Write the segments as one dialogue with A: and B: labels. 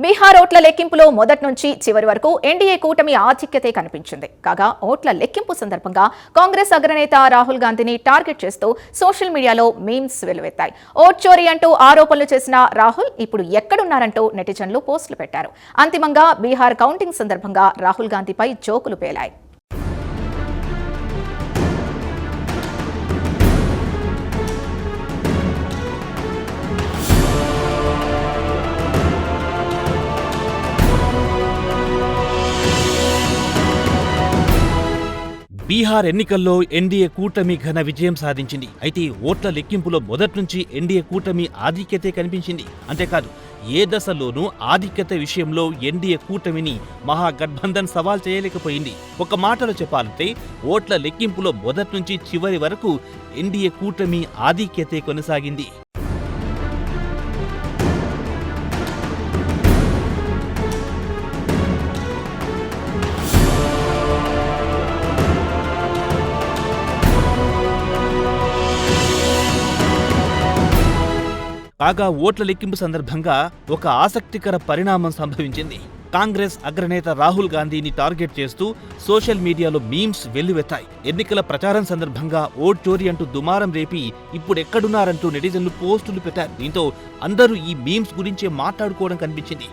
A: బీహార్ ఓట్ల లెక్కింపులో మొదటి నుంచి చివరి వరకు ఎన్డీఏ కూటమి ఆధిక్యతే కనిపించింది. కాగా ఓట్ల లెక్కింపు సందర్భంగా కాంగ్రెస్ అగ్రనేత రాహుల్ గాంధీని టార్గెట్ చేస్తూ సోషల్ మీడియాలో మీమ్స్ వెలువెత్తాయి. ఓట్ చోరీ అంటూ ఆరోపణలు చేసిన రాహుల్ ఇప్పుడు ఎక్కడున్నారంటూ నెటిజన్లు పోస్టులు పెట్టారు. అంతిమంగా బీహార్ కౌంటింగ్ సందర్భంగా రాహుల్ గాంధీపై జోకులు పేలాయి.
B: బీహార్ ఎన్నికల్లో ఎన్డీఏ కూటమి ఘన విజయం సాధించింది. అయితే ఓట్ల లెక్కింపులో మొదటి నుంచి ఎన్డీఏ కూటమి ఆధిక్యతే కనిపించింది. అంతేకాదు ఏ దశలోనూ ఆధిక్యత విషయంలో ఎన్డీఏ కూటమిని మహాగఠబంధన్ సవాల్ చేయలేకపోయింది. ఒక మాటలో చెప్పాలంటే ఓట్ల లెక్కింపులో మొదటి నుంచి చివరి వరకు ఎన్డీఏ కూటమి ఆధిక్యతే కొనసాగింది. కాగా ఓట్ల లెక్కింపు సందర్భంగా ఒక ఆసక్తికర పరిణామం సంభవించింది. కాంగ్రెస్ అగ్రనేత రాహుల్ గాంధీని టార్గెట్ చేస్తూ సోషల్ మీడియాలో మీమ్స్ వెల్లువెత్తాయి. ఎన్నికల ప్రచారం సందర్భంగా ఓట్ చోరీ అంటూ దుమారం రేపి ఇప్పుడెక్కడున్నారంటూ నెటిజన్లు పోస్టులు పెట్టారు. దీంతో అందరూ ఈ మీమ్స్ గురించే మాట్లాడుకోవడం కనిపించింది.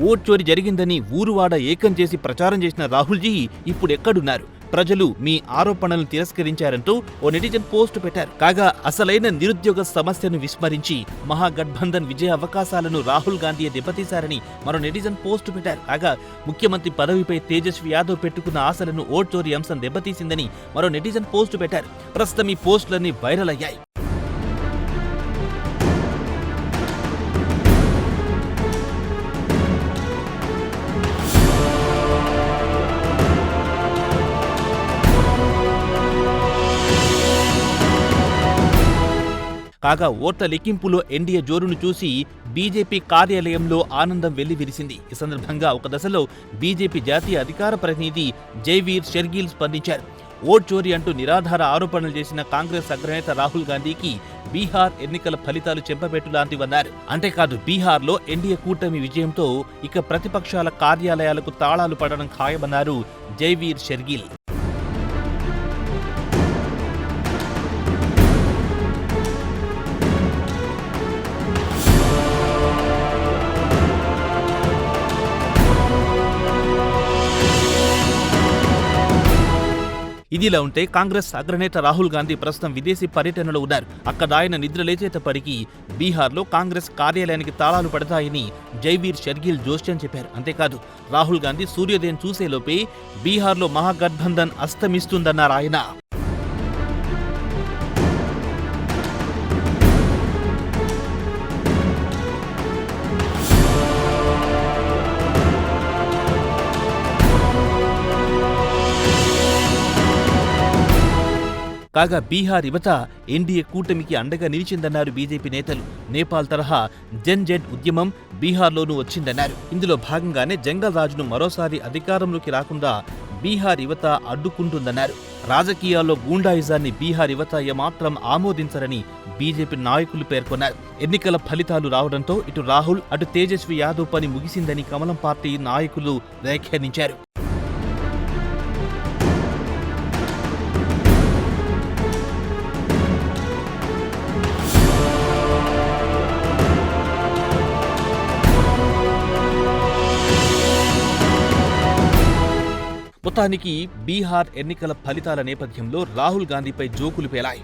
B: ఓట్ చోరీ జరిగిందని ఊరువాడ ఏకం చేసి ప్రచారం చేసిన రాహుల్జీ ఇప్పుడెక్కడున్నారు? ప్రజలు మీ ఆరోపణలను తిరస్కరించారంటూ ఓ నెటిజన్ పోస్టు పెట్టారు. కాగా అసలైన నిరుద్యోగ సమస్యను విస్మరించి మహాగఠబంధన్ విజయ అవకాశాలను రాహుల్ గాంధీ దెబ్బతీశారని మరో నెటిజన్ పోస్టు పెట్టారు. కాగా ముఖ్యమంత్రి పదవిపై తేజస్వి యాదవ్ పెట్టుకున్న ఆశలను ఓట్ చోరీ అంశం దెబ్బతీసిందని మరో నెటిజన్ పోస్టు పెట్టారు. ప్రస్తుతం ఈ పోస్టులన్నీ వైరల్ అయ్యాయి. కాగా ఓట్ల లెక్కింపులో ఎన్డీఏ జోరును చూసి బీజేపీ కార్యాలయంలో ఆనందం వెల్లివిరిసింది. ఈ సందర్భంగా ఒక దశలో బీజేపీ జాతీయ అధికార ప్రతినిధి జైవీర్ షెర్గిల్ స్పందించారు. ఓట్ చోరీ అంటూ నిరాధార ఆరోపణలు చేసిన కాంగ్రెస్ అగ్రనేత రాహుల్ గాంధీకి బీహార్ ఎన్నికల ఫలితాలు చెంపపెట్టులాంటివన్నారు. అంతేకాదు బీహార్లో ఎన్డీఏ కూటమి విజయంతో ఇక ప్రతిపక్షాల కార్యాలయాలకు తాళాలు పడడం ఖాయమన్నారు జైవీర్ షెర్గిల్. ఇదిలా ఉంటే కాంగ్రెస్ అగ్రనేత రాహుల్ గాంధీ ప్రస్తుతం విదేశీ పర్యటనలో ఉన్నారు. అక్కడ ఆయన నిద్రలేచేటప్పటికీ బీహార్లో కాంగ్రెస్ కార్యాలయానికి తాళాలు పడతాయని జైవీర్ షెర్గిల్ జోస్యం చెప్పారు. అంతేకాదు రాహుల్ గాంధీ సూర్యోదయం చూసేలోపే బీహార్లో మహాగఠబంధన్ అస్తమిస్తుందన్నారు ఆయన. కాగా బీహార్ యువత ఎన్డీఏ కూటమికి అండగా నిలిచిందన్నారు బీజేపీ నేతలు. నేపాల్ తరహా జన్ జెడ్ ఉద్యమం బీహార్లోనూ వచ్చిందన్నారు. ఇందులో భాగంగానే జంగల్ రాజును మరోసారి అధికారంలోకి రాకుండా బీహార్ యువత అడ్డుకుంటుందన్నారు. రాజకీయాల్లో గూండాయిజాన్ని బీహార్ యువత ఏమాత్రం ఆమోదించరని బీజేపీ నాయకులు పేర్కొన్నారు. ఎన్నికల ఫలితాలు రావడంతో ఇటు రాహుల్ అటు తేజస్వి యాదవ్ పని ముగిసిందని కమలం పార్టీ నాయకులు వ్యాఖ్యానించారు. మొత్తానికి బీహార్ ఎన్నికల ఫలితాల నేపథ్యంలో రాహుల్ గాంధీపై జోకులు పేలాయి.